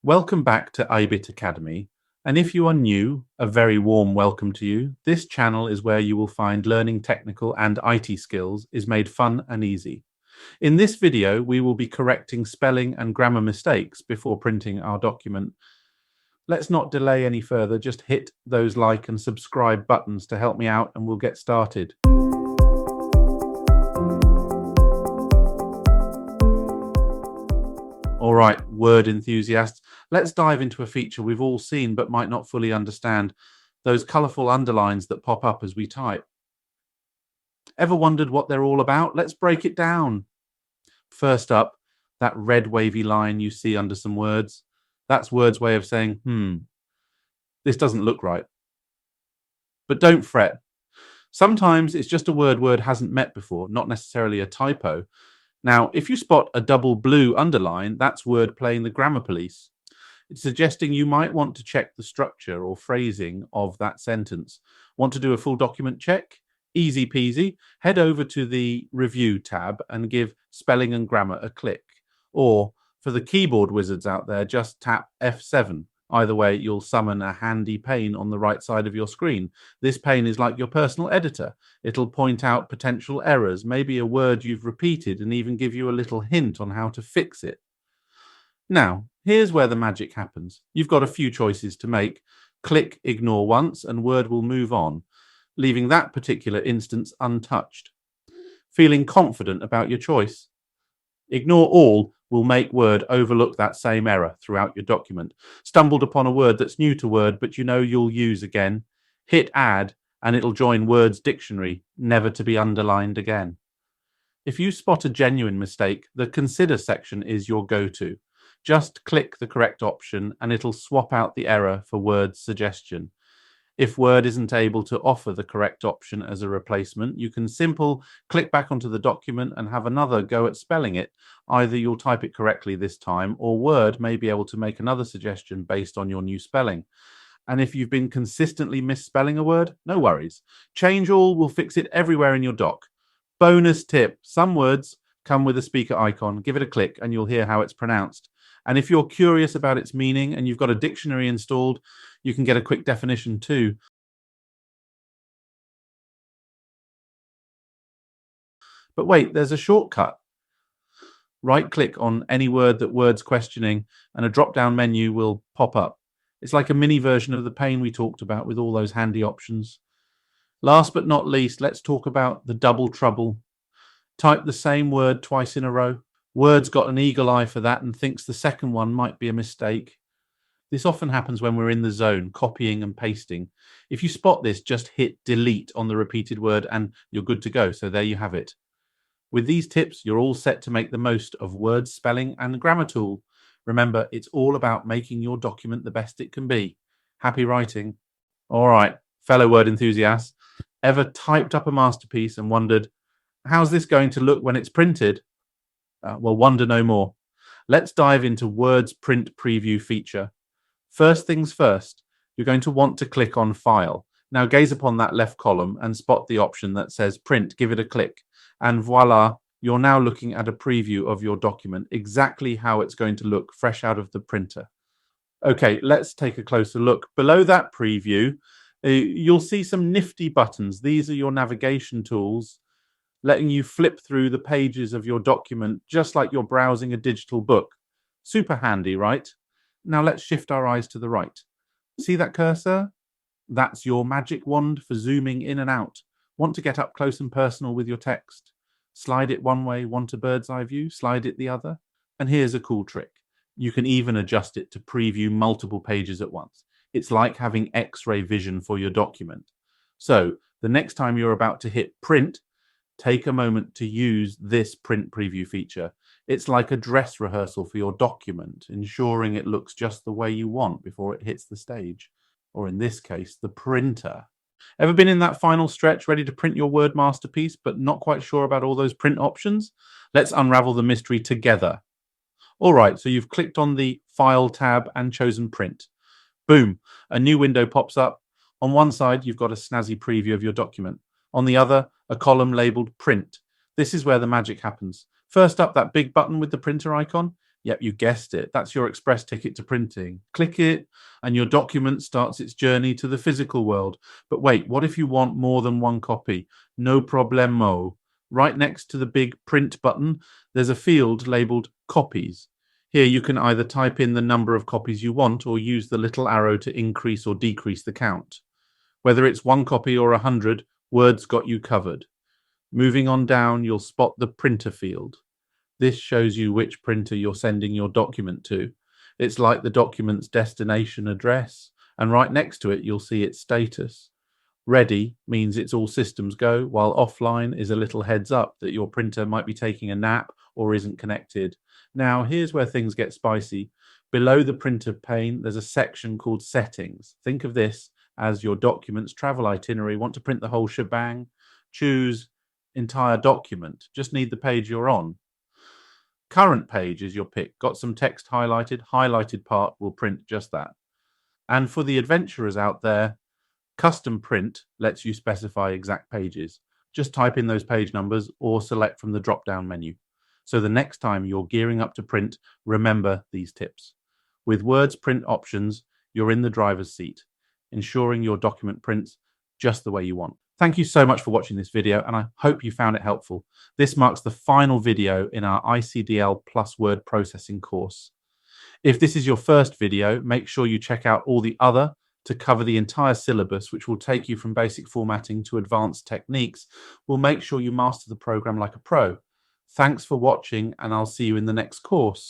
Welcome back to Abit Academy, and if you are new, a very warm welcome to you. This channel is where you will find learning technical and IT skills is made fun and easy. In this video, we will be correcting spelling and grammar mistakes before printing our document. Let's not delay any further, just hit those like and subscribe buttons to help me out and we'll get started. All right, word enthusiasts, let's dive into a feature we've all seen but might not fully understand, those colourful underlines that pop up as we type. Ever wondered what they're all about? Let's break it down. First up, that red wavy line you see under some words. That's Word's way of saying, this doesn't look right. But don't fret. Sometimes it's just a word hasn't met before, not necessarily a typo. Now, if you spot a double blue underline, that's Word playing the grammar police. It's suggesting you might want to check the structure or phrasing of that sentence. Want to do a full document check? Easy peasy. Head over to the Review tab and give Spelling and Grammar a click. Or, for the keyboard wizards out there, just tap F7. Either way, you'll summon a handy pane on the right side of your screen. This pane is like your personal editor. It'll point out potential errors, maybe a word you've repeated, and even give you a little hint on how to fix it. Now, here's where the magic happens. You've got a few choices to make. Click Ignore once, and Word will move on, leaving that particular instance untouched. Feeling confident about your choice? Ignore all will make Word overlook that same error throughout your document. Stumbled upon a word that's new to Word, but you know you'll use again. Hit Add, and it'll join Word's dictionary, never to be underlined again. If you spot a genuine mistake, the Consider section is your go-to. Just click the correct option, and it'll swap out the error for Word's suggestion. If Word isn't able to offer the correct option as a replacement, you can click back onto the document and have another go at spelling it. Either you'll type it correctly this time, or Word may be able to make another suggestion based on your new spelling. And if you've been consistently misspelling a word, no worries. Change All will fix it everywhere in your doc. Bonus tip, some words come with a speaker icon. Give it a click and you'll hear how it's pronounced. And if you're curious about its meaning and you've got a dictionary installed, you can get a quick definition too. But wait, there's a shortcut. Right-click on any word that Word's questioning and a drop-down menu will pop up. It's like a mini version of the pane we talked about with all those handy options. Last but not least, let's talk about the double trouble. Type the same word twice in a row. Word's got an eagle eye for that and thinks the second one might be a mistake. This often happens when we're in the zone, copying and pasting. If you spot this, just hit delete on the repeated word and you're good to go. So there you have it. With these tips, you're all set to make the most of Word's spelling and grammar tool. Remember, it's all about making your document the best it can be. Happy writing. All right, fellow word enthusiasts, ever typed up a masterpiece and wondered, how's this going to look when it's printed? Well, wonder no more. Let's dive into Word's print preview feature. First things first, you're going to want to click on File. Now gaze upon that left column and spot the option that says Print. Give it a click. And voila, you're now looking at a preview of your document, exactly how it's going to look fresh out of the printer. Okay, let's take a closer look. Below that preview, you'll see some nifty buttons. These are your navigation tools, letting you flip through the pages of your document just like you're browsing a digital book. Super handy, right? Now let's shift our eyes to the right. See that cursor? That's your magic wand for zooming in and out. Want to get up close and personal with your text? Slide it one way, want a bird's eye view, slide it the other. And here's a cool trick. You can even adjust it to preview multiple pages at once. It's like having X-ray vision for your document. So the next time you're about to hit print, take a moment to use this print preview feature. It's like a dress rehearsal for your document, ensuring it looks just the way you want before it hits the stage, or in this case, the printer. Ever been in that final stretch ready to print your Word masterpiece, but not quite sure about all those print options? Let's unravel the mystery together. All right, so you've clicked on the File tab and chosen Print. Boom, a new window pops up. On one side, you've got a snazzy preview of your document. On the other, a column labeled Print. This is where the magic happens. First up, that big button with the printer icon. Yep, you guessed it. That's your express ticket to printing. Click it, and your document starts its journey to the physical world. But wait, what if you want more than one copy? No problemo. Right next to the big print button, there's a field labeled copies. Here you can either type in the number of copies you want or use the little arrow to increase or decrease the count. Whether it's 1 copy or 100, Word's got you covered. Moving on down, you'll spot the printer field. This shows you which printer you're sending your document to. It's like the document's destination address, and right next to it, you'll see its status. Ready means it's all systems go, while offline is a little heads up that your printer might be taking a nap or isn't connected. Now, here's where things get spicy. Below the printer pane, there's a section called settings. Think of this as your document's travel itinerary. Want to print the whole shebang? Choose entire document. Just need the page you're on. Current page is your pick. Got some text highlighted. Highlighted part will print just that. And for the adventurers out there, custom print lets you specify exact pages. Just type in those page numbers or select from the drop-down menu. So the next time you're gearing up to print, remember these tips. With Word's print options, you're in the driver's seat, ensuring your document prints just the way you want. Thank you so much for watching this video, and I hope you found it helpful. This marks the final video in our ICDL Plus Word Processing course. If this is your first video, make sure you check out all the other to cover the entire syllabus, which will take you from basic formatting to advanced techniques. We'll make sure you master the program like a pro. Thanks for watching, and I'll see you in the next course.